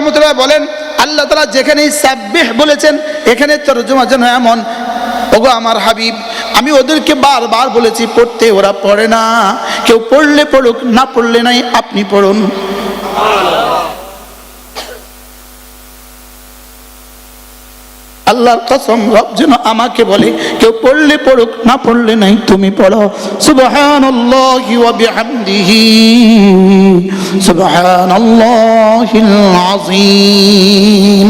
রহমতুল্লাহ বলেন, আল্লাহ তাআলা যেখানে সাব্বিহ বলেছেন এখানে তরজমা যেন এমন, ওগো আমার হাবিব আমি ওদেরকে বারবার বলেছি পড়তে, ওরা পড়ে না। কেউ পড়লে পড়ুক, না পড়লে নাই, আপনি পড়ুন। আল্লাহর কসম, রব যেন আমাকে বলে কেউ পড়লে পড়ুক, না পড়লে নাই, তুমি পড়ো। সুবহানাল্লাহি ওয়া বিহামদিহি সুবহানাল্লাহিল আযীম।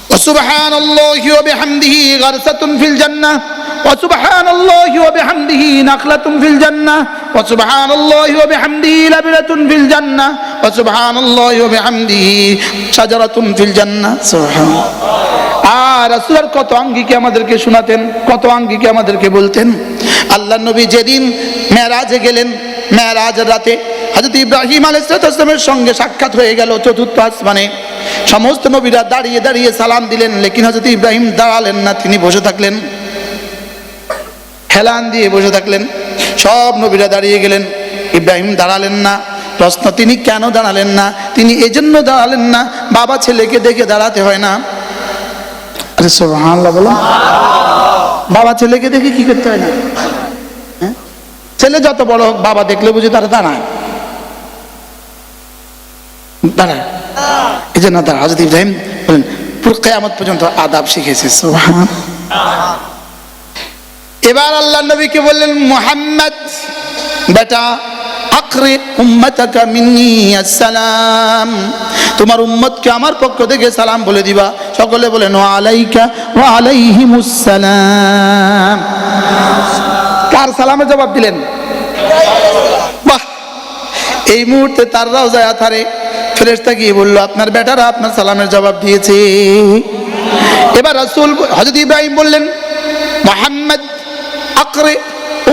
ওয়া সুবহানাল্লাহি ওয়া বিহামদিহি গারসাতুন ফিল জান্নাহ ওয়া সুবহানাল্লাহি ওয়া বিহামদিহি নাখলাতুন ফিল জান্নাহ ওয়া সুবহানাল্লাহি ওয়া বিহামদিহি লাবিলাতুন ফিল জান্নাহ ওয়া সুবহানাল্লাহি ওয়া বিহামদিহি শাজারাতুন ফিল জান্নাহ। সুবহানাল্লাহ। আর রাসূল কত আঙ্গিকে আমাদেরকে শোনাতেন, কত আঙ্গিকে আমাদেরকে বলতেন। আল্লাহ নবী যেদিন মেরাজে গেলেন, মেরাজের রাতে হযরত ইব্রাহিম আলাইহিস সালামের সঙ্গে সাক্ষাৎ হয়ে গেল চতুর্থ আসমানে। সমস্ত নবীরা দাঁড়িয়ে দাঁড়িয়ে সালাম দিলেন, লেকিন হযরত ইব্রাহিম দাঁড়ালেন না, তিনি বসে থাকলেন, হেলান দিয়ে বসে থাকলেন। সব নবীরা দাঁড়িয়ে গেলেন, ইব্রাহিম দাঁড়ালেন না। প্রশ্ন, তিনি কেন দাঁড়ালেন না? তিনি এজন্য দাঁড়ালেন না, বাবা ছেলেকে দেখে দাঁড়াতে হয় না। আরে সুবহানাল্লাহ বলো। বাবা ছেলেকে দেখে কি করতে হয় না? ছেলে যত বড় হোক, বাবা দেখলে বুঝে তারা দাঁড়ায়, দাঁড়ায়। এই জন্য তারা হযরত ইব্রাহিম বলেন পুরো কিয়ামত পর্যন্ত আদাব শিখেছে। সুবহানাল্লাহ। এবার আল্লাহ নবীকে বললেন, মুহাম্মদ বেটা আকরি উম্মতাকা মিন্নি আসসালাম, তোমার উম্মতকে আমার পক্ষ থেকে সালাম বলে দিবা। সকলে বলেন ওয়া আলাইকা ওয়া আলাইহিমুস সালাম। কার সালামের জবাব দিলেন? বাহ! এই মুহূর্তে তার রওজায়ে আতহারে ফেরেশতা গিয়ে বলল, আপনার বেটারা আপনার সালামের জবাব দিয়েছে। এবার রাসূল হযরত ইব্রাহিম বললেন, মুহাম্মদ আকরি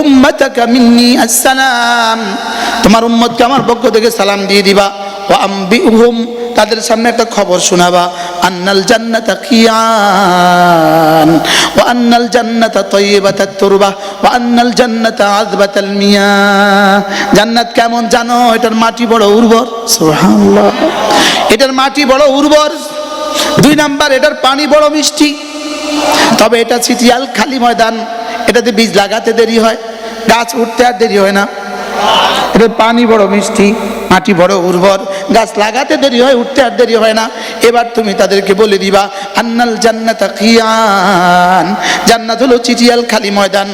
উম্মতাকা মিন্নি আসসালাম, তোমার উম্মতকে আমার পক্ষ থেকে সালাম দিয়ে দিবা। ওয়া আম্বিহুম, তাদের সামনে একটা খবর শোনাবা, আন্নাল জান্নাতা কিয়ান ওয়া আন্নাল জান্নাতা তাইয়্যিবাতাত তুরবা ওয়া আন্নাল জান্নাতা আযবাতাল মিয়াহ। জান্নাত কেমন জানো? এটার মাটি বড় উর্বর। সুবহানাল্লাহ। এটার মাটি বড় উর্বর। 2 নাম্বার, এটার পানি বড় মিষ্টি। তবে এটা ছিটিয়াল খালি ময়দান, এটাতে বীজ লাগাতে দেরি হয়, গাছ উঠতে আর দেরি হয় না। এটার পানি বড় মিষ্টি, মাটি বড় উর্বর, গাছ লাগাতে দেরি হয়, উঠতে আর দেরি হয় না। এবার তুমি তাদেরকে বলে দিবা, আন্নাল জান্নাতা কিয়ান, জান্নাত হলো চিটিয়াল খালি ময়দান,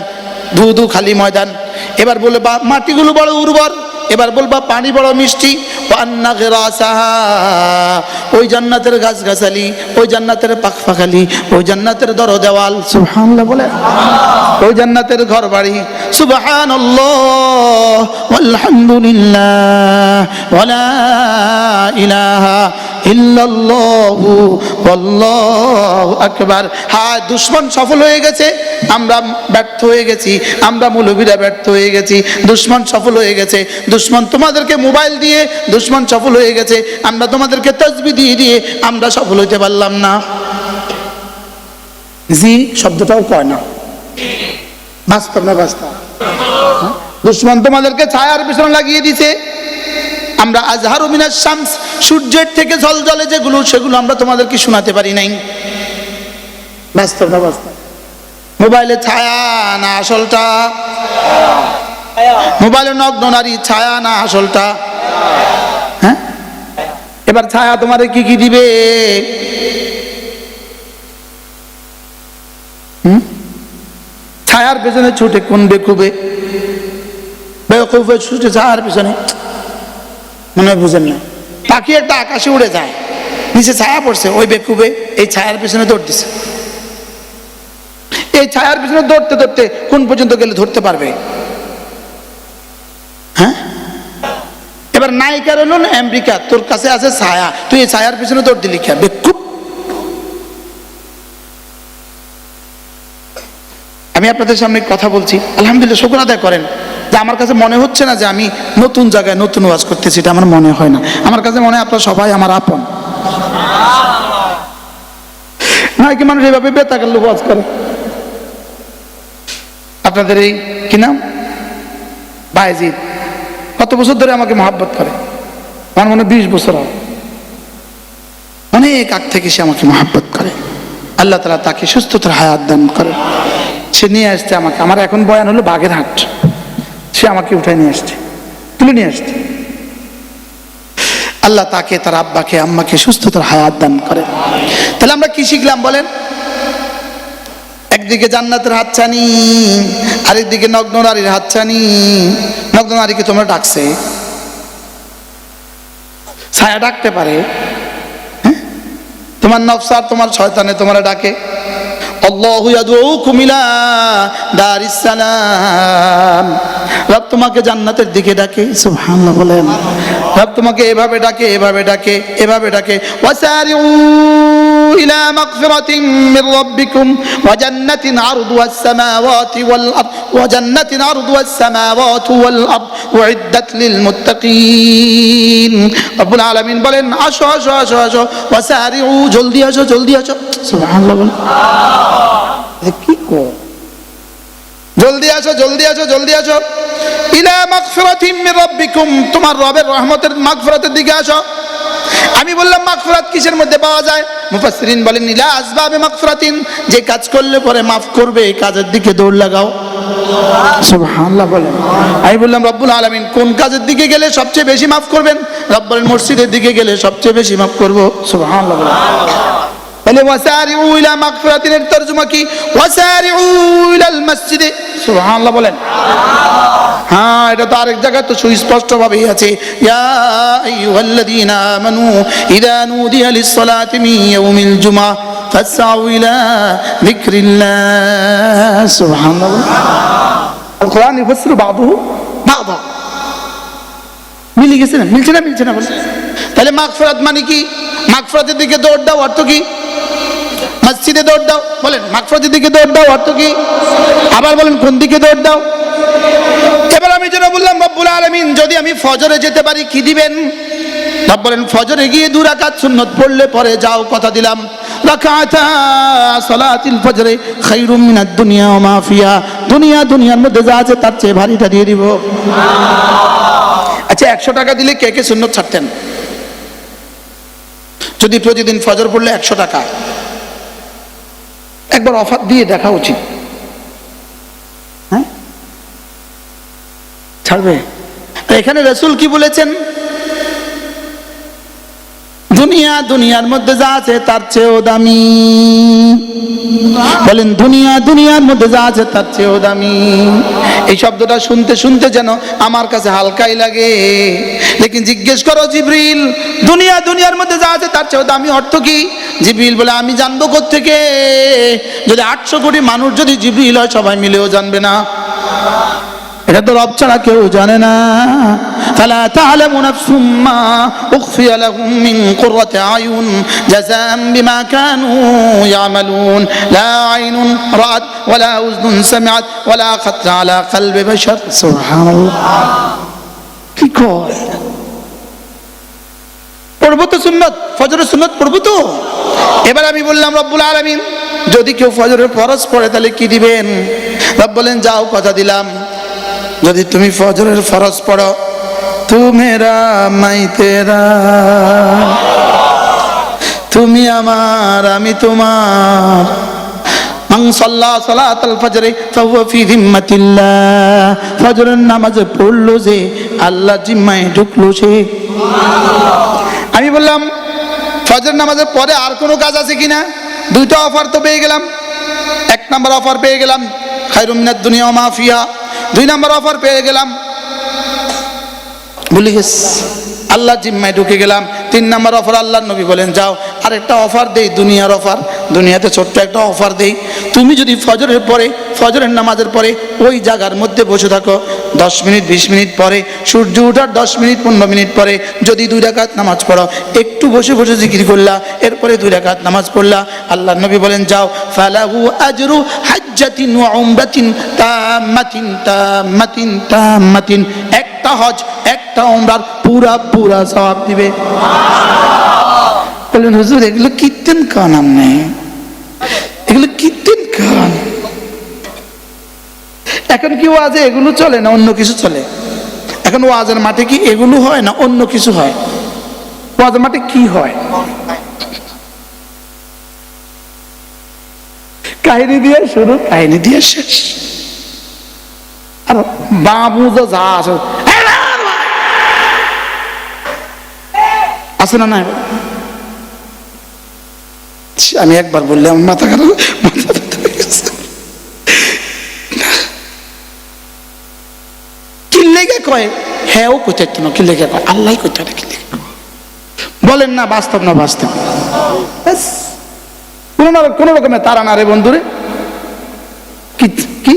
ধুধু খালি ময়দান। এবার বলবা মাটিগুলো বড় উর্বর, এবার বলবা পানি বড় মিষ্টি। ওয়া আন্না গিরাসাহা, ওই জান্নাতের গাছগাছালি, ওই জান্নাতের পাখপাখালি, ওই জান্নাতের দর দেওয়াল। সুবহানাল্লাহ বলে। ওই জান্নাতের ঘর বাড়ি। সুবহানাল্লাহ ওয়ালহামদুলিল্লাহ ওয়া লা ইলাহা ইল্লাল্লাহু ওয়াল্লাহু আকবার। হ্যাঁ, দুশমন সফল হয়ে গেছে, আমরা ব্যর্থ হয়ে গেছি, আমরা মৌলবীরা ব্যর্থ হয়ে গেছি। দুশমন সফল হয়ে গেছে, দুশমন তোমাদেরকে মোবাইল দিয়ে দুশমন সফল হয়ে গেছে, আমরা তোমাদেরকে তাসবিহ দিয়ে দিয়ে আমরা সফল হইতে পারলাম না। জি শব্দটাও কয় না, বাস্তব না বাস্তব? দুশমন তোমাদেরকে ছায়ার পিছনে লাগিয়ে দিছে, আমরা আজহারু মিনাশ শামস, সূর্যের থেকে ঝলঝলে যেগুলো, সেগুলো আমরা তোমাদেরকে শোনাতে পারি নাই। বাস্তব না বাস্তব? মোবাইলে ছায়া না আসলটা? মোবাইলে নগ্ন নারী ছায়া না আসলটা? হ্যাঁ, এবার ছায়া তোমারে কি কি দিবে? ছায়ার পেছনে ছুটে কোন বেকুবে? বেকুবে ছুটে ছায়ার পেছনে, মনে হয় বুঝেন না। পাখি একটা আকাশে উড়ে যায়, নিচে ছায়া পড়ছে, ওই বেকুবে এই ছায়ার পেছনে দৌড় দিছে। এই ছায়ার পিছনে দৌড়তে দৌড়তে কোন পর্যন্ত গেলে ধরতে পারবে? হ্যাঁ, এবার নায়িকার হলো না আমেরিকা, তোর কাছে আছে ছায়া, তুই এই ছায়ার পিছনে দৌড় দিলি কে? বেকুব। আমি আপনাদের সামনে কথা বলছি, আলহামদুলিল্লাহ শুকর আদায় করেন যে আমার কাছে মনে হচ্ছে না যে আমি নতুন জায়গায় নতুন ওয়াজ করতেছি, এটা আমার মনে হয় না। আমার কাছে মনে হয় আপনারা সবাই আমার আপন। নয় কি মানুষ এইভাবে বেতাকার লোক ওয়াজ করে? আপনাদের এই কি নাম বায়েজিদ কত বছর ধরে আমাকে মহব্বত করে, আমার মনে 20 বছর হয়। অনেক আগ থেকে সে আমাকে মহব্বত করে। আল্লাহ তাআলা তাকে সুস্থতার হায়াত দান করে। সে নিয়ে আসছে আমাকে, আমার এখন বয়ান হলো বাগেরহাট, সে আমাকে উঠায় নিয়ে আসছে, তুলে নিয়ে আসছে। আল্লাহ তাকে, তার আব্বাকে আম্মাকে সুস্থতার হায়াত দান করে। তাহলে আমরা কি শিখলাম বলেন? একদিকে জান্নাতের হাতছানি, আরেকদিকে নগ্ন নারীর হাতছানি। নগ্ন নারীকে তোমরা ডাকছে, ছায়া ডাকতে পারে, তোমার নফস আর তোমার শয়তানে তোমার ডাকে। আল্লাহু ইয়াদউকুম ইলা দারিস সালাম, রব তোমাকে জান্নাতের দিকে ডাকে। সুবহানাল্লাহ বলেন। রব তোমাকে এভাবে ডাকে, এভাবে ডাকে, এভাবে ডাকে। ওয়াসারিউ ইলা মাগফিরাতিন মির রাব্বিকুম ওয়া জান্নাতিন আরদুহাস সামাওয়াতি ওয়াল আরদ ওয়া জান্নাতিন আরদুহাস সামাওয়াতু ওয়াল আরদ উইদ্দাত লিল মুত্তাকিন। রব্বুল আলামিন বলেন, আসো আসো আসো আসো, ওয়াসারিউ, জলদি আসো, জলদি আসো। সুবহানাল্লাহ বলেন। কি কো, জলদি আসো, জলদি আসো, জলদি আসো। ইলা মাগফিরাতিন মির রাব্বিকুম, তোমার রবের রহমতের মাগফিরাতের দিকে আসো। আমি বললাম মাগফিরাত কিসের মধ্যে পাওয়া যায়? মুফাসসিরিন বলেন ইলা আসবাবে মাগফিরাতিন, যে কাজ করলে পরে মাফ করবে এই কাজের দিকে দৌড় লাগাও। সুবহানাল্লাহ বলেন। আমি বললাম রব্বুল আলামিন কোন কাজের দিকে গেলে সবচেয়ে বেশি মাফ করবেন? রব বলেন মসজিদের দিকে গেলে সবচেয়ে বেশি মাফ করব। সুবহানাল্লাহ বলেন। বলে ওয়াসারিউ ইলা মাগফিরাতিনের তরজমা কি? ওয়াসারিউ ইলাল মসজিদে। সুবহানাল্লাহ বলেন। হ্যাঁ, এটা তো আরেক জায়গায় তো সুস্পষ্ট ভাবেই আছে, ইয়া আইয়ুহাল্লাযীনা আমানু ইযা নুদিয়া লিস-সালাতি মিন ইয়াউমিল জুমআহ ফাসআউ ইলা যিকরিল্লাহ। সুবহানাল্লাহ। আল কোরআন ইফসিরু বাযুহু বাযা। মিলে গেছে না? মিলছে না? মিলছে না বলে। তাহলে মাগফিরাত মানে কি? মাগফিরাতের দিকে দৌড় দাও অর্থ কি? মসজিদে দৌড় দাও। বলেন মাগফিরাতের দিকে দৌড় দাও অর্থ কি? আবার বলেন কোন দিকে দৌড় দাও? এবার আমি যেটা বললাম রব্বুল আলামিন যদি আমি ফজরে যেতে পারি কি দিবেন? রব বলেন ফজরে গিয়ে 2 রাকাত সুন্নাত পড়লে পরে যাও, কথা দিলাম রাকাতা সালাতিল ফজরে খায়রুম মিনাদ দুনিয়া ওয়া মা ফিহা, দুনিয়ার মধ্যে যা আছে তার চেয়ে ভারীটা দিয়ে দিব। আচ্ছা 100 টাকা দিলে কে কে সুন্নাত ছাড়তেন? যদি প্রতিদিন ফজর পড়লে 100 টাকা, একবার অফার দিয়ে দেখা উচিত। হ্যাঁ, ছাড়বে? এখানে রাসূল কি বলেছেন? দুনিয়ার মধ্যে যা আছে তার চেয়েও দামি। বলেন দুনিয়ার মধ্যে যা আছে তার চেয়েও দামি। এই শব্দটা শুনতে শুনতে যেন আমার কাছে হালকাই লাগে, লেকিন জিজ্ঞেস করো জিবরিল দুনিয়ার মধ্যে যা আছে তার চেয়েও দামি অর্থ কি? জিবরিল বলে আমি জানবো কোত্থেকে? যদি 800 কোটি মানুষ যদি জিবরিল হয় সবাই মিলেও জানবে না। এটা তো রব ছাড়া কেউ জানে না। ফালা তা'লামু নাফসুম মা উখফিয়া লাহুম মিন কুররাতি আয়ুন জাযাআন বিমা কানু ইয়ামালুন লা আইনুন রাআত ওয়ালা উযনুন সামিআত ওয়ালা খাতরা আলা কলবি বাশার। সুবহানাল্লাহ। কি কয়? পড়বো তো সুন্নাত, ফজরের সুন্নাত পড়বো তো। এবার আমি বললাম রব্বুল আলামিন যদি কেউ ফজরের ফরজ পড়ে তাহলে কি দিবেন? রব বলেন যাও, কথা দিলাম যদি তুমি ফজরের ফরজ পড়ো তু মেরা মাই তেরা, তুমি আমার আমি তোমার। মান সাল্লা সালাতাল ফজরে ফাহুয়া ফি যিম্মাতিল্লাহ, ফজরের নামাজ পড়লো যে আল্লাহর জিম্মায় ঢুকলো সে। আমি বললাম ফজর নামাজের পরে আর কোনো কাজ আছে কিনা? 2টা অফার তো পেয়ে গেলাম। 1 নম্বর অফার পেয়ে গেলাম খায়রুম মিনাদ দুনিয়া ওয়া মা ফিহা। 2 নম্বর অফার পেয়ে গেলাম ভুলে গেছি আল্লাহর জিম্মায় ঢুকে গেলাম। 3 নম্বর অফার আল্লাহর নবী বলেন যাও আরেকটা অফার দেই, দুনিয়ার অফার। দুনিয়াতে ছোট্ট একটা অফার দেই, তুমি যদি ফজরের পরে ফজরের নামাজের পরে ওই জায়গার মধ্যে বসে থাকো 10 মিনিট 20 মিনিট পরে, সূর্য ওঠার 10 মিনিট 15 মিনিট পরে যদি 2 রাকাত নামাজ পড়ো, একটু বসে বসে জিকির করলা, এরপরে 2 রাকাত নামাজ পড়লা, আল্লাহর নবী বলেন যাও ফালাহু আজরু হাজ্জাতিন ওয়া উমরাতিন তাম্মাতিন, একটা হজ একটা উমরার পুরা সওয়াব দিবে। বলেন হুজুর এগুলো কীর্তন কান, আমনে এগুলো কীর্তন কান। এখন কি ওয়াজে এগুলো চলে না অন্য কিছু চলে? এখন ওয়াজের মাঠে কি এগুলো হয় না অন্য কিছু হয়? ওয়াজের মাঠে কি হয়? কাহিনী দিয়ে শুরু, কাহিনী দিয়ে শেষ। আর বাবু যা আছে আছে না না, আমি একবার বললে আমার মাথা খারাপ, মাথা ব্যথা হয়ে গেছে। কি লেগে কয় হ্যাঁ ও কোথায় না, কি লেগে কয় আল্লাহ কোথায় না, কি লেগে বলেন না বাস্তব না বাস্তব? কোন রকমের তারা না রে বন্ধুরে, কি কি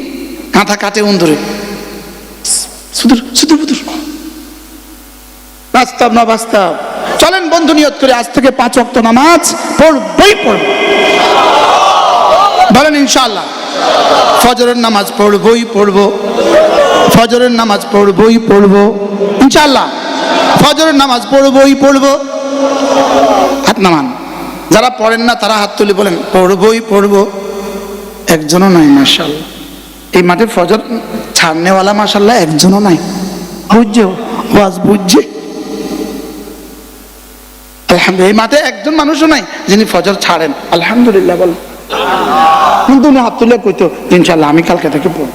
কাঁথা কাটে বন্ধুরে, সুদূর সুদূর বুদূর, বাস্তব না বাস্তব? চলেন বন্ধু নিয়ত করে আজ থেকে 5 ওয়াক্ত নামাজ পড়বই পড়ব, বলেন ইনশাআল্লাহ। ফজরের নামাজ পড়বই পড়ব, ফজরের নামাজ পড়বই পড়ব ইনশাআল্লাহ, ফজরের নামাজ পড়বই পড়ব। হাত নামান, যারা পড়েন না তারা হাত তুলে বলেন পড়বই পড়ব। একজনও নাই মাশাআল্লাহ, এই মাঠে ফজর ছাড়নেওয়ালা মাশাআল্লাহ একজনও নাই। বুঝছো ওয়াজ বুঝছে? আলহামদুলিল্লাহ, এই মাঠে একজন মানুষও নাই যিনি ফজর ছাড়েন, আলহামদুলিল্লাহ বল। কিন্তু উনি হাত তুলে কইতো ইনশাআল্লাহ আমি কালকে থেকে পড়ব।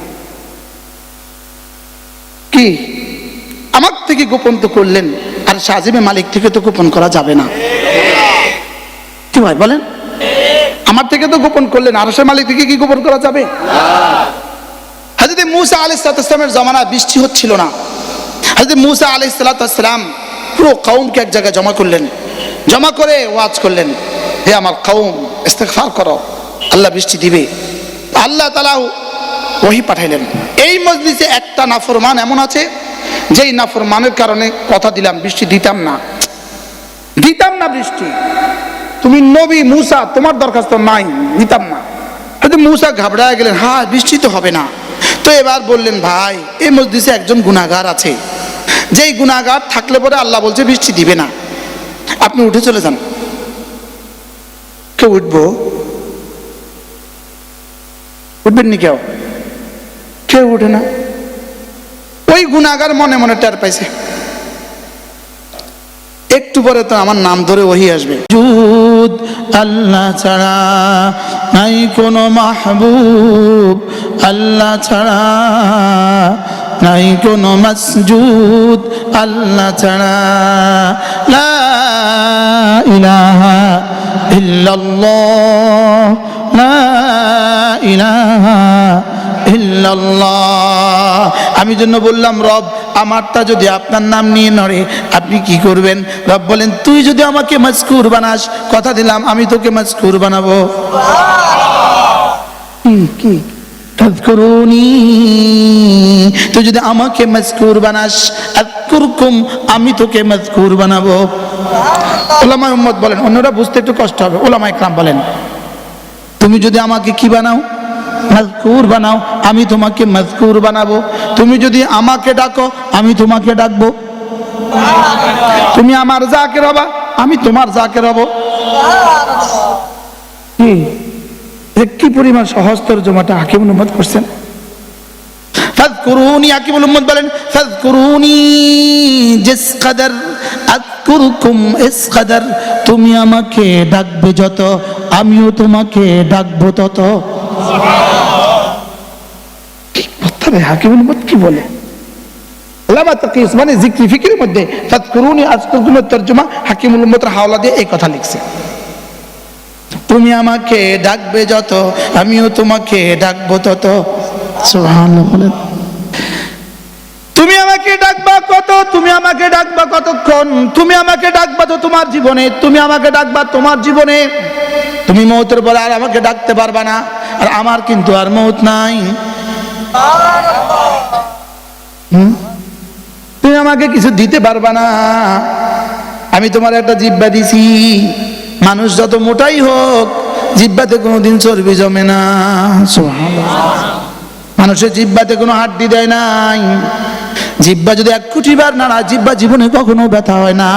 কি আমার থেকে গোপন তো করলেন, আর সাজিমে মালিক থেকে তো গোপন করা যাবে না, কি ভাই বলেন? আমার থেকে তো গোপন করলেন, আর সে মালিক থেকে কি গোপন করা যাবে? হযরত মূসা আলাইহিস সালামের জামানায় বৃষ্টি হচ্ছিল না। হযরত মূসা আলাইহিস সালাম পুরো কওমকে এক জায়গায় জমা করলেন, জমা করে ওয়াজ করলেন, হে আমার কওম ইস্তিগফার করো, আল্লাহ বৃষ্টি দিবে। আল্লাহ তাআলা ওহী পাঠাইলেন। এই মজলিসে একটা নাফরমান এমন আছে যেই নাফরমানের কারণে কথা দিলাম বৃষ্টি দিতাম না বৃষ্টি। তুমি নবী মূসা, তোমার দরখাস্ত নাই, নিতাম না। হয়তো মূসা ঘাবড়ায় গেলেন, হ্যাঁ বৃষ্টি তো হবে না। তো এবার বললেন ভাই এই মজলিসে একজন গুনাহগার আছে, যেই গুনাহগার থাকলে পরে আল্লাহ বলছে বৃষ্টি দিবে না, আপনি উঠে চলে যান। কেউ উঠবো? উঠবেন নি? কেউ উঠে না। ওই গুনাহগার মনে মনে টের পাইছে, একটু পরে তো আমার নাম ধরে ওহী আসবে, জুদ আল্লাহ ছাড়া নাই কোনো মাহবুব, আল্লাহ ছাড়া নাই কোনো মাসজুদ, আল্লাহ ছাড়া লা ইলাহা ইল্লাল্লাহ, লা ইলাহা ইল্লাল্লাহ। আমি জন্য বললাম রব আমারটা যদি আপনার নাম নিয়ে নড়ে আপনি কি করবেন? রব বলেন তুই যদি আমাকে মাযকুর বানাস, কথা দিলাম আমি তোকে মাযকুর বানাবো। কি তাযকুরুনি, তুই যদি আমাকে মাযকুর বানাস আযকুরকুম, আমি তোকে মাযকুর বানাবো। উলামায়ে উম্মত বলেন, অন্যরা বুঝতে একটু কষ্ট হবে, উলামায়ে ইকরাম বলেন তুমি যদি আমাকে কি বানাও? মাযকুর বানাও, আমি তোমাকে মাযকুর বানাবো। তুমি যদি আমাকে ডাকো আমি তোমাকে ডাকবো। তুমি আমার জাকির হবা, আমি তোমার জাকির হব। কি পরিমাণ সহজ তরজমাটা হাকিমুল উম্মত করছেন। ফাযকুরুনি, হাকিমুল উম্মত বলেন ফাযকুরুনি জিস কদর আযকুরকুম ইস কদর, তুমি আমাকে ডাকবে যত আমিও তোমাকে ডাকবো তত। হাকিমুল উম্মত কি বলে? আল্লামা তাকিস মানে জিকরি ফিকিরের মধ্যে ফাযকুরুনি আযকুরকুমের তরজমা হাকিমুল উম্মতের হাওলা দিয়ে এই কথা লিখছে, তুমি আমাকে ডাকবে যত আমিও তোমাকে ডাকবো তত। সুবহানাল্লাহ বলেন। তুমি আমাকে ডাকবা কত, তুমি আমাকে ডাকবা কতক্ষণ? তুমি আমাকে ডাকবা তো তোমার জীবনে, তুমি আমাকে ডাকবা তোমার জীবনে। তুমি মওতের পরে আর আমাকে ডাকতে পারবা না, আর আমার কিন্তু আর মওত নাই। তুমি আমাকে কিছু দিতে পারবা না, আমি তোমার একটা জিহ্বা দিছি। মানুষ যত মোটাই হোক জিহ্বাতে কোনোদিন চর্বি জমে না। সুবহানাল্লাহ। মানুষের জিহ্বাতে কোনো হাড্ডি দেয় নাই। জিহ্বা যদি 1 কোটি বার নাড়া, জিহ্বা জীবনে কখনো ব্যথা হয় না।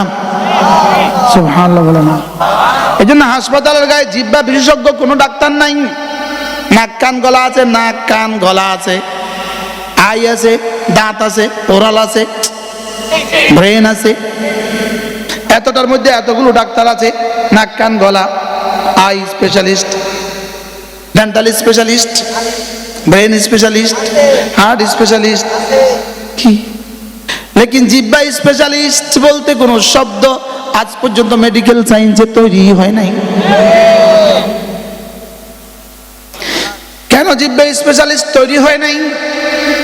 সুবহানাল্লাহ বলে না। এই জন্য হাসপাতালের গায়ে জিহ্বা বিশেষজ্ঞ কোনো ডাক্তার নাই। নাক কান গলা আছে, নাক কান গলা আছে, আই আছে, দাঁত আছে, ওরাল আছে, ব্রেন আছে, এতটার মধ্যে এতগুলো ডাক্তার আছে, নাক কান গলা, eye specialist, dental specialist, brain specialist, heart specialist, কি লেকিন জিহ্বা স্পেশালিস্ট বলতে কোনো শব্দ আজ পর্যন্ত মেডিকেল সায়েন্সে তৈরি হয় নাই। কেন জিহ্বা স্পেশালিস্ট তৈরি হয় নাই?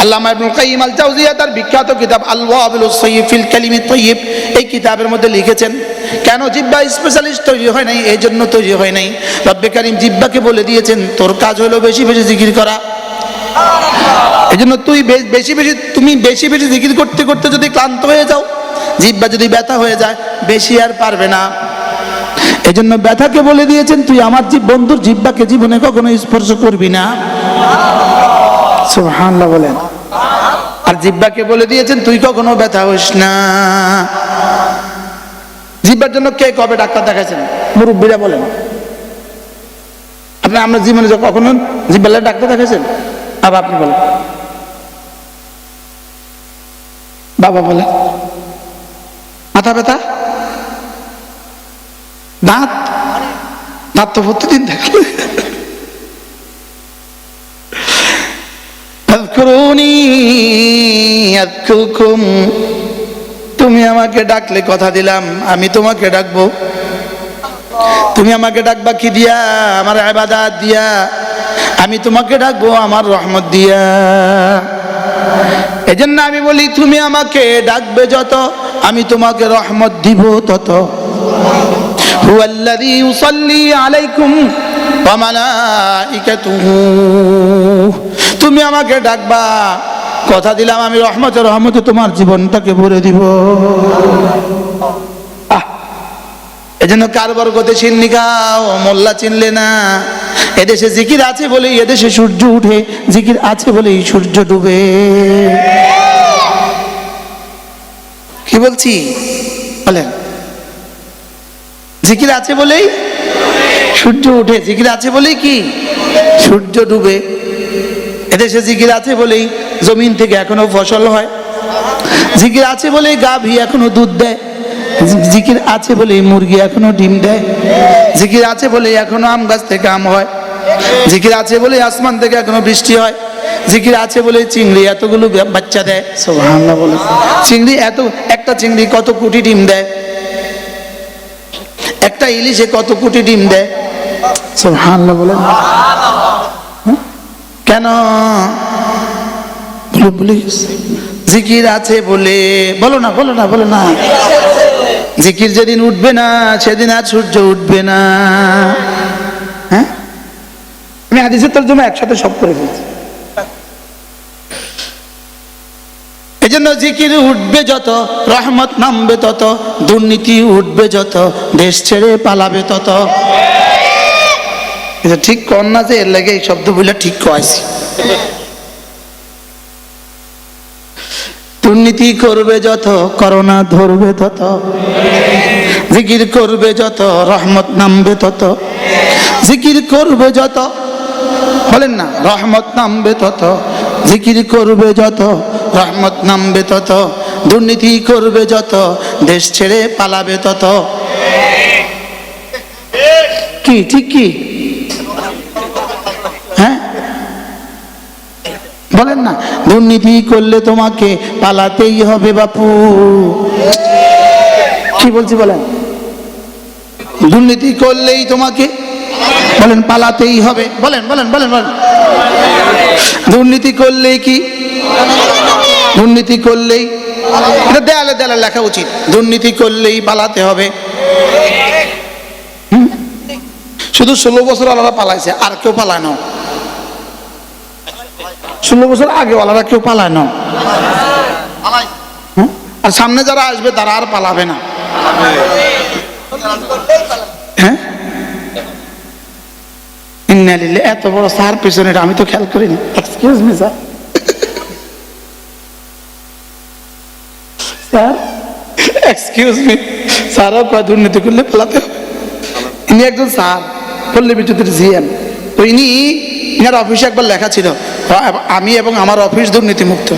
আল্লামা ইবনুল কাইয়িম আল জাওজিয়া তার বিখ্যাত কিতাব আল ওয়াবিলুস সাইয়্যিব ফিল কালিমি তাইয়্যিব, এই কিতাবের মধ্যে লিখেছেন কেন জিহ্বা স্পেশালিস্ট তৈরি হয় নাই। এই জন্য তৈরি হয় নাই, রব্বে কারীম জিহ্বাকে বলে দিয়েছেন তোর কাজ হলো বেশি বেশি জিকির করা। এই জন্য তুমি বেশি বেশি জিকির করতে করতে যদি ক্লান্ত হয়ে যাও, জিহ্বা যদি ব্যথা হয়ে যায়, বেশি আর পারবে না। এই জন্য ব্যথাকে বলে দিয়েছেন তুই আমার বন্ধুর জিহ্বাকে জীবনে কখনো স্পর্শ করবি না। সুবহানাল্লাহ বলেন। আর জিহ্বাকে বলে দিয়েছেন তুই কখনো ব্যথা হইস না। জিহ্বার জন্য কে কবে ডাক্তার দেখাইছেন? মুরব্বীরা বলেন। আপনার জীবনে কখনো জিহ্বার ডাক্তার দেখাইছেন? আবার আপনি বলেন, বাবা বলেন। মাথা ব্যথা, দাঁত তো প্রতিদিন দেখলে। তুমি আমাকে ডাকলে কথা দিলাম আমি তোমাকে ডাকবো। তুমি আমাকে ডাকবা কি দিয়া? আমার ইবাদত দিয়া। আমি তোমাকে ডাকবো আমার রহমত দিয়া। এজন্য আমি বলি তুমি আমাকে ডাকবে যত, আমি তোমাকে রহমত দিব তত। হুয়াল্লাযী ইউসাল্লি আলাইকুম ওয়া মালাইকাতুহু। তুমি আমাকে ডাকবা, কথা দিলাম আমি রহমতে তোমার জীবনটাকে ভরে দিব। এজন্য কার বরকতে চিন্নি খাও, মোল্লা চিনলে না। এদেশে জিকির আছে বলেই এদেশে সূর্য উঠে, জিকির আছে বলেই সূর্য ডুবে। কি বলছি বলেন? জিকির আছে বলেই সূর্য উঠে, জিকির আছে বলেই কি সূর্য ডুবে। এদেশে জিকির আছে বলেই জমিন থেকে এখনো ফসল হয়। জিকির আছে বলেই গাভী এখনো দুধ দেয়। জিকির আছে বলেই মুরগি এখনো ডিম দেয়। জিকির আছে বলেই এখনো আম গাছ থেকে আম হয়। জিকির আছে বলেই আসমান থেকে এখনো বৃষ্টি হয়। জিকির আছে বলেই চিংড়ি এতগুলো বাচ্চা দেয়। সুবহানাল্লাহ বলে। চিংড়ি একটা চিংড়ি কত কোটি ডিম দেয়, একটা ইলিশে কত কোটি ডিম দেয়। সুবহানাল্লাহ বলে। কেন বলে জিকির আছে বলে। বলো না। জিকির যেদিন উঠবে না সেদিন আর সূর্য উঠবে না। হ্যাঁ, আমি হাদিসের তরজমা একসাথে সব করে ফেলছি। এই জন্য জিকির উঠবে যত, রহমত নামবে তত, দুর্নীতি উঠবে যত, দেশ ছেড়ে পালাবে তত। এটা ঠিক কর না যে এর লাগে এই শব্দ বলে ঠিক কয়েছি। দুর্নীতি করবে যত, করোনা ধরবে তত, জিকির করবে যত, রহমত নামবে তত। জিকির করবে যত, বলেন না, রহমত নামবে তত। জিকির করবে যত, রহমত নামবে তত। দুর্নীতি করবে যত, দেশ ছেড়ে পালাবে তত। কি ঠিক কি? হ্যাঁ বলেন না। দুর্নীতি করলে তোমাকে পালাতেই হবে বাপু। কি বলছি বলেন? দুর্নীতি করলেই তোমাকে বলেন পালাতেই হবে। বলেন। দুর্নীতি করলেই কি? দুর্নীতি করলেই, এটা দেয়ালে লেখা উচিত, দুর্নীতি করলেই পালাতে হবে। শুধু 16 বছর আলাদা পালাইছে, আর কেউ পালায় না। 16 বছর আগে ওয়ালারা কেউ পালায় না। আর সামনে যারা আসবে তারা আর পালাবে না। হ্যাঁ, এত বড় স্যার পিছনে আমি তো খেয়াল করিনি। Excuse me sir, excuse me স্যারও কয় দুর্নীতি করলে পালাতে হবে। ইনি একজন স্যার, পল্লী বিদ্যুতের জিএম। তো ইনার অফিসে একবার লেখা ছিল আমি এবং আমার অফিস দুর্নীতি মুক্ত।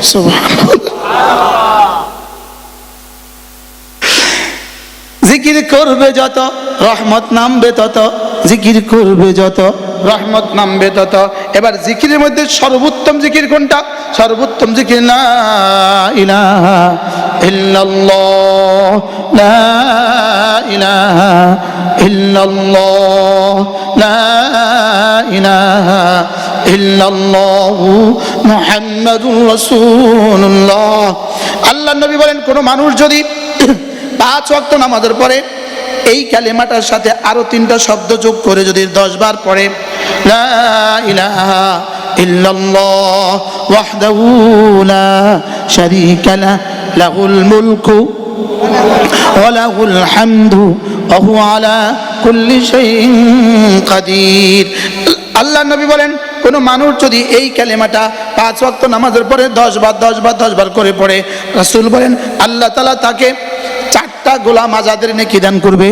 জিকির করবে যত, রহমত নামবে তত। জিকির করবে যত রহমত নামবে তত। এবার জিকিরের মধ্যে সর্বোত্তম জিকির কোনটা? সর্বোত্তম জিকির লা ইলাহা ইল্লাল্লাহ, লা ইলাহা ইল্লাল্লাহ, লা ইলাহা ইল্লাল্লাহ মুহাম্মাদুর রাসূলুল্লাহ। আল্লাহর নবী বলেন, কোন মানুষ যদি 5 ওয়াক্ত নামাজের পরে এই কালেমাটার সাথে আরো 3টা শব্দ যোগ করে যদি 10 বার পড়ে, লা ইলাহা ইল্লাল্লাহ ওয়াহদাহু লা শারীকা লাহু লাহুল মুলকু ওয়া লাহুল হামদু ওয়া হুয়া আলা কুল্লি শাইইন কাদির। আল্লাহ নবী বলেন, কোন মানুষ যদি এই কালেমাটা 5 ওয়াক্ত নামাজের পরে 10 বার করে পড়ে, রাসূল বলেন আল্লাহ তাআলা তাকে 4টা গোলাম আজাদের নেকি দান করবে।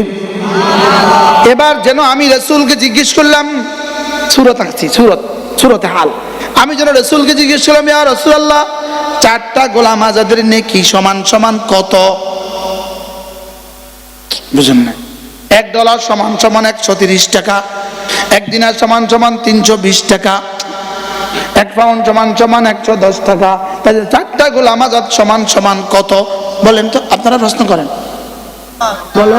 এবার যেন আমি রাসূলকে জিজ্ঞেস করলাম, সূরত আছে, সূরতে হাল, আমি যেন রাসূলকে জিজ্ঞেস করলাম, ইয়া রাসূলুল্লাহ 4টা গোলাম আজাদের নেকি সমান সমান কত? বুঝেন না? $1 সমান সমান 130 টাকা, 1 দিনার সমান সমান 320 টাকা, 1 পাউন্ড সমান সমান 110 টাকা। তাহলে 4টা গোলাম আজাদ সমান সমান কত? বলেন তো, আপনারা প্রশ্ন করেন, বলো।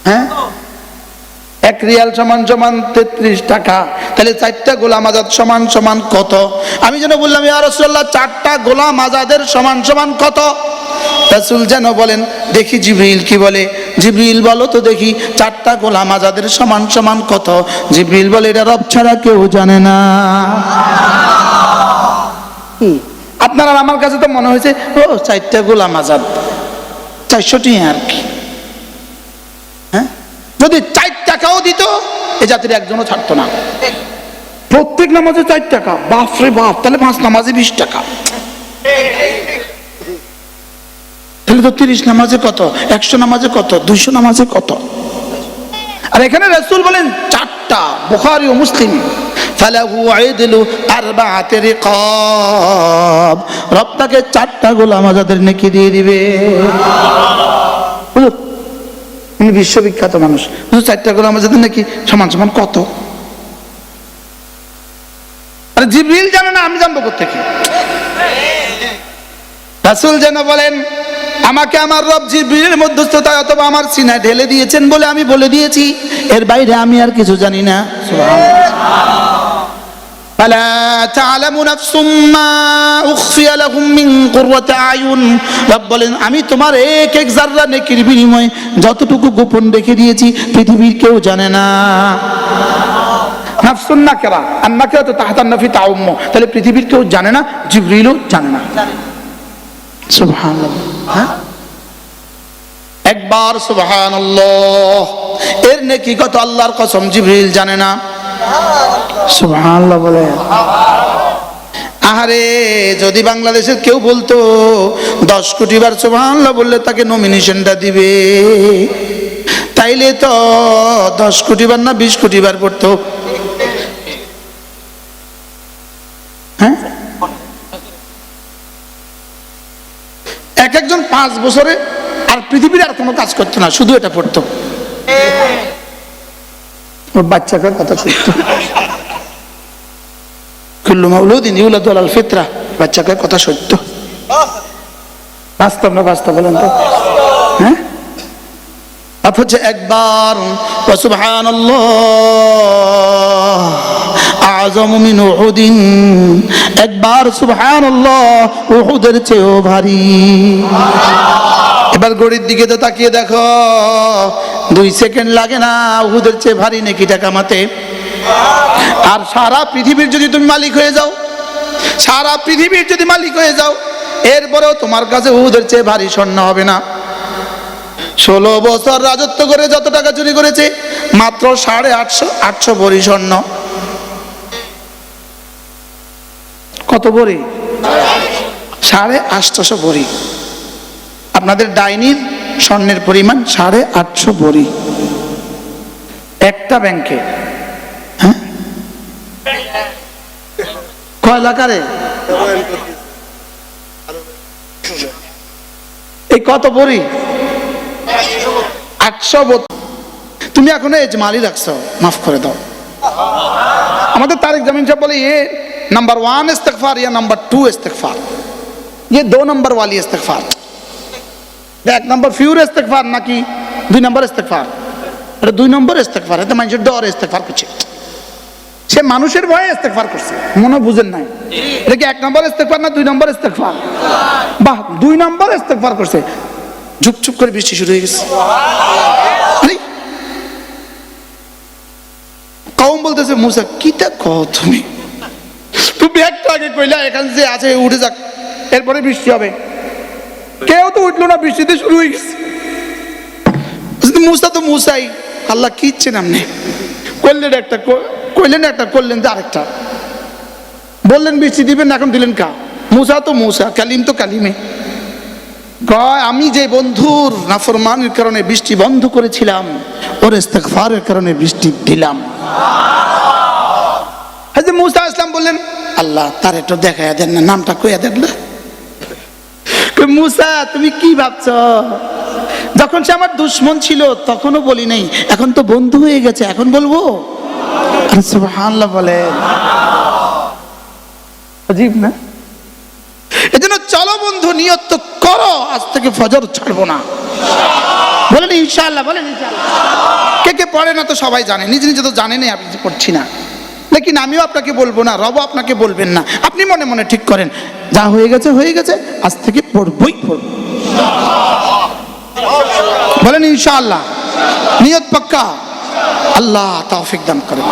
হ্যাঁ, 1 রিয়াল সমান সমান 33 টাকা। তাহলে 4টা গোলাম আজাদ সমান সমান কত? আমি যেন বললাম, ইয়া রাসূলুল্লাহ 4টা গোলাম আজাদের সমান সমান কত? রাসূল যেন বলেন, দেখি জিবরিল কি বলে। জিবরিল বলো তো দেখি 4টা গোলাম আজাদের সমান সমান কত? জিবরিল বলে, এটা রব ছাড়া কেউ জানে না। আপনার আর আমার কাছে তো মনে হয়েছে, ও 4টা গোলাম আজাদ 400 টাকা আর কি। হ্যাঁ, যদি 4 টাকাও দিত এ জাতির একজনও ছাড়তো না। প্রত্যেক নামাজে 4 টাকা, বাপরে বাপ, তাহলে 5 নামাজে 20 টাকা, তাহলে তো 30 নামাজে কত, 100 নামাজে কত, 200 নামাজে কত? আর এখানে রাসূল বলেন 4টা, বুখারী ও মুসলিম, ফালাহু আইদলু 4 রিকাব, রব তাকে 4টা গোলাম আজাদের নেকি দিয়ে দিবে। উনি বিশ্ববিখ্যাত মানুষ, 4টা গোলাম আজাদের নেকি সমান সমান কত? আরে জিবরিল জানে না, আমি জানবো কোত্থেকে? রাসূল যেন বলেন, আমাকে আমার রব জিবরিলের মধ্যস্থতায় অথবা আমার সিনায় ঢেলে দিয়েছেন বলে আমি বলে দিয়েছি, এর বাইরে আমি আর কিছু জানি না। সুবহানাল্লাহ। ফালা তা'লামু নাফসুম মা উখফিয়া লাহুম মিন কুররাতি আয়ুন, রব বলেন আমি তোমার এক জাররা নেকির বিনিময়ে যতটুকু গোপন রেখে দিয়েছি পৃথিবীর কেউ জানে না। নাফসুন নাকিরা, আর নাকিরা তো তাহতান নাফি তাউম্মু, তাহলে পৃথিবীর কেউ জানে না, জিবরিলও জানে না। সুবহানাল্লাহ। হ্যাঁ, একবার সুবহানাল্লাহ এর নেকি কত আল্লাহর কসম জিবরিল জানে না। সুবহানাল্লাহ বলে। আহারে, যদি বাংলাদেশের কেউ বলতো 10 কোটি বার সুবহানাল্লাহ বললে তাকে নমিনেশনটা দিবে, তাইলে তো 10 কোটি বার না 20 কোটি বার পড়তো। হ্যাঁ, একজন 5 বছরে আর পৃথিবীর আর কোনো কাজ করতো না, শুধু এটা পড়তো। ওর বাচ্চাকে কথা শুনতো, কুল্লু মাউলুদিন ইউলাদু আলাল ফিতরা, বাচ্চাকে কথা সত্য। বাস্তব না বাস্তব বলেন তো? হ্যাঁ, অথচ একবার সুবহানাল্লাহ আযমু মিন উহুদিন, একবার সুবহানাল্লাহ উহুদের চেয়েও ভারী। এবার ঘড়ির দিকে তো তাকিয়ে দেখো, 2 সেকেন্ড লাগে না উহুদের চেয়ে ভারী নেকিটা কামাতে। আর সারা পৃথিবীর যদি তুমি মালিক হয়ে যাও, সারা পৃথিবীর যদি মালিক হয়ে যাও, এরপরেও তোমার কাছে উহুদের চেয়ে ভারী স্বর্ণ হবে না। 16 বছর রাজত্ব করে যত টাকা চুরি করেছে, মাত্র 850 ভরি স্বর্ণ। কত ভরি? 850 ভরি। আপনাদের ডাইনির স্বর্ণের পরিমাণ 850 ভরি একটা ব্যাংকে। হ্যাঁ, কয় লাখারে? এই কত ভরি? 800। তুমি এখনো এজমালি রাখছো, মাফ করে দাও। আমাদের তারেক জামিল সাহেব বলে ये नंबर 1 इस्तिगफार या नंबर 2 इस्तिगफार, ये 2 नंबर वाली इस्तिगफार। 1 नंबर ফিউর ইস্তিগফার নাকি 2 নম্বর ইস্তিগফার? এটা 2 নম্বর ইস্তিগফার। এটা মানুষের ডরে ইস্তিগফার করছে, সে মানুষের ভয়ে ইস্তিগফার করছে, মনে বুঝেন নাই? এটা কি 1 নম্বর ইস্তিগফার না 2 নম্বর ইস্তিগফার? বাহ, 2 নম্বর ইস্তিগফার করছে। ঝুপ ঝুপ করে বৃষ্টি শুরু হয়ে গেছে। আরে কওম বলতেছে মুসা কিটা কও তুমি একটু আগে কইলা এখান যে আছে উঠে যাক, এরপরে বৃষ্টি হবে। কেউ তো উঠলো না, বৃষ্টিতে শুরু হয়ে গেছে। মুসা তো মুসাই, আল্লাহ কি ইচ্ছে নামনে করলেন একটা, কইলেন একটা, করলেন যে আরেকটা। বললেন বৃষ্টি দিবেন, এখন দিলেন কা? মুসা তো মুসা, কালিম তো কালিমে। কয় আমি যে বন্ধুর নাফরমানের কারণে বৃষ্টি বন্ধ করেছিলাম, ওর ইস্তিগফারের কারণে বৃষ্টি দিলাম। হযরত মুসা ইসলাম বললেন আল্লাহ তার একটু দেখায়া দেন না, নামটা কইয়া দেন না। মুসা তুমি কি ভাবছ? যখন সে আমার দুশমন ছিল তখনও বলি নাই, এখন তো বন্ধু হয়ে গেছে, এখন বলবো? সুবহানাল্লাহ বলেন, আজীব না? এজন্য চলো বন্ধু, নিয়ত তো করো আজ থেকে ফজর ছাড়বো না। বলেন ইনশাআল্লাহ, বলেন ইনশাআল্লাহ। কে কে পড়ে না তো সবাই জানে, নিজে নিজে তো জানেনই আপনি যে পড়ছি না। লেকিন আমিও আপনাকে বলবো না, রব আপনাকে বলবেন না। আপনি মনে মনে ঠিক করেন যা হয়ে গেছে হয়ে গেছে, আজ থেকে পড়বই পড়বো। বলেন ইনশাআল্লাহ, নিয়ত পাক্কা। আল্লাহ তৌফিক দান করেন।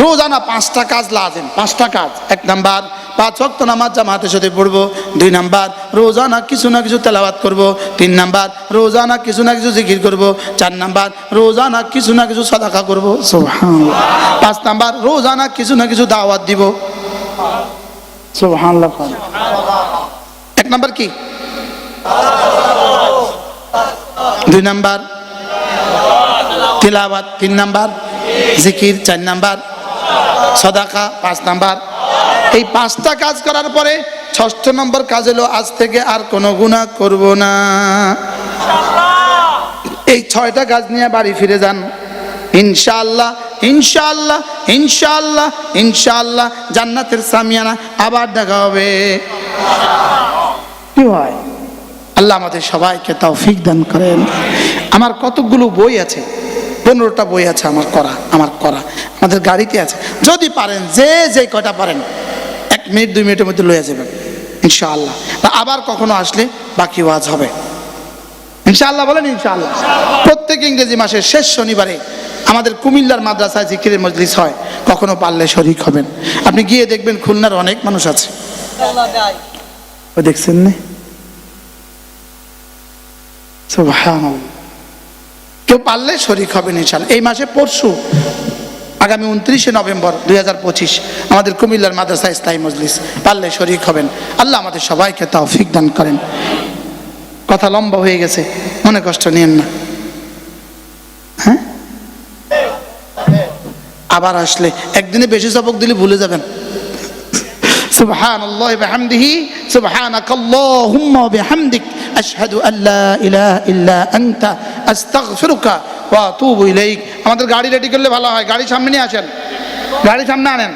রোজানা 5টা কাজ লাজেম, 5টা কাজ। 1 নাম্বার 5 ওয়াক্ত নামাজ জামাতের সাথে পড়বো। 2 নাম্বার রোজানা কিছু না কিছু তেলাওয়াত করব। 3 নাম্বার রোজানা কিছু না কিছু জিকির করব। 4 নাম্বার রোজানা কিছু না কিছু সাদাকা করব। সুবহানাল্লাহ। 5 নাম্বার রোজানা কিছু না কিছু দাওয়াত দিব। সুবহানাল্লাহ। 1 নাম্বার কি? 2 নাম্বার তিলাওয়াত, 3 নাম্বার জিকির, 4 নাম্বার সাদাকা, 5 নাম্বার। এই 5টা কাজ করার পরে 6ষ্ঠ নম্বর কাজ হলো আজ থেকে আর কোনো গুনাহ করব না। এই 6টা কাজ নিয়ে বাড়ি ফিরে যান ইনশাআল্লাহ, ইনশাআল্লাহ, ইনশাআল্লাহ, ইনশাআল্লাহ। জান্নাতের সামিয়ানা আবার দেখা হবে। কি হয়? আল্লাহ আমাদের সবাইকে তৌফিক দান করেন। আমার কতগুলো বই আছে, 15টা বই আছে আমার করা, আমাদের গাড়িতে আছে। যদি পারেন যে কয়টা পারেন 1 মিনিট 2 মিনিটের মধ্যে লয়ে যাবেন ইনশাআল্লাহ। আবার কখনো আসলে বাকি ওয়াজ হবে ইনশাআল্লাহ। বলেন ইনশাআল্লাহ। প্রত্যেক ইংরেজি মাসের শেষ শনিবারে আমাদের কুমিল্লার মাদ্রাসায় জিকিরের মজলিস হয়, কখনো পারলে শরীক হবেন। আপনি গিয়ে দেখবেন খুলনার অনেক মানুষ আছে, দেখছেন না? সুবহানাল্লাহ। কেউ পারলে শরীক হবেন ইনশাআল্লাহ। এই মাসে পরশু আগামী 29শে নভেম্বর 2025 আমাদের কুমিল্লার মাদ্রাসা ইসলামী মজলিস, পারলে শরীক হবেন। আল্লাহ আমাদের সবাইকে তৌফিক দান করেন। কথা লম্বা হয়ে গেছে, মনে কষ্ট নিয়েন না। হ্যাঁ, আবার আসলে একদিনে বেশি সবক দিলে ভুলে যাবেন। সুবহানাল্লাহি ওয়া বিহামদিহি, সুবহানাকাল্লাহুম্মা ওয়া বিহামদিক, আশহাদু আল্লা ইলাহা ইল্লা আনতা, আস্তাগফিরুকা ওয়া আতুবু ইলাইক। আমাদের গাড়ি রেডি করলে ভালো হয়, গাড়ি সামনে নিয়ে আসেন, গাড়ি সামনে আনেন।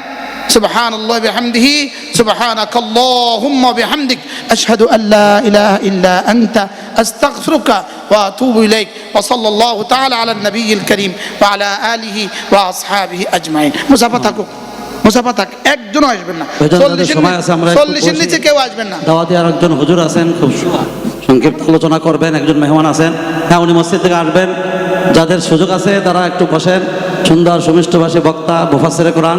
সুবহানাল্লাহি ওয়া বিহামদিহি, সুবহানাকাল্লাহুম্মা ওয়া বিহামদিক, আশহাদু আল্লা ইলাহা ইল্লা আনতা, আস্তাগফিরুকা ওয়া আতুবু ইলাইক। ওয়া সাল্লাল্লাহু তাআলা আলা নবিয়িল কারীম ওয়া আলা আলিহি ওয়া আসহাবিহি আজমাইন। মুসাফা থাকুক, মুসাফা থাক, একজনও আসবেন না। 40-এর নিচে কেউ আসবেন না। দাওয়াতে আর একজন হুজুর আছেন, খুব সংক্ষিপ্ত আলোচনা করবেন। একজন মেহমান আছেন, হ্যাঁ উনি মসজিদ থেকে আসবেন। যাদের সুযোগ আছে তারা একটু বসেন। সুন্দর সুমিষ্টভাষী বক্তা মুফাসসিরে কোরআন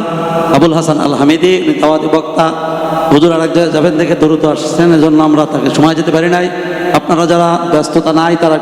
আবুল হাসান আল হামিদি, উনি দাওয়াতি বক্তা। হুজুর আরেক জায়গায় যাবেন দেখে দ্রুত আসছেন, এজন্য আমরা তাকে সময় দিতে পারি নাই। আপনারা যারা ব্যস্ততা নাই তারা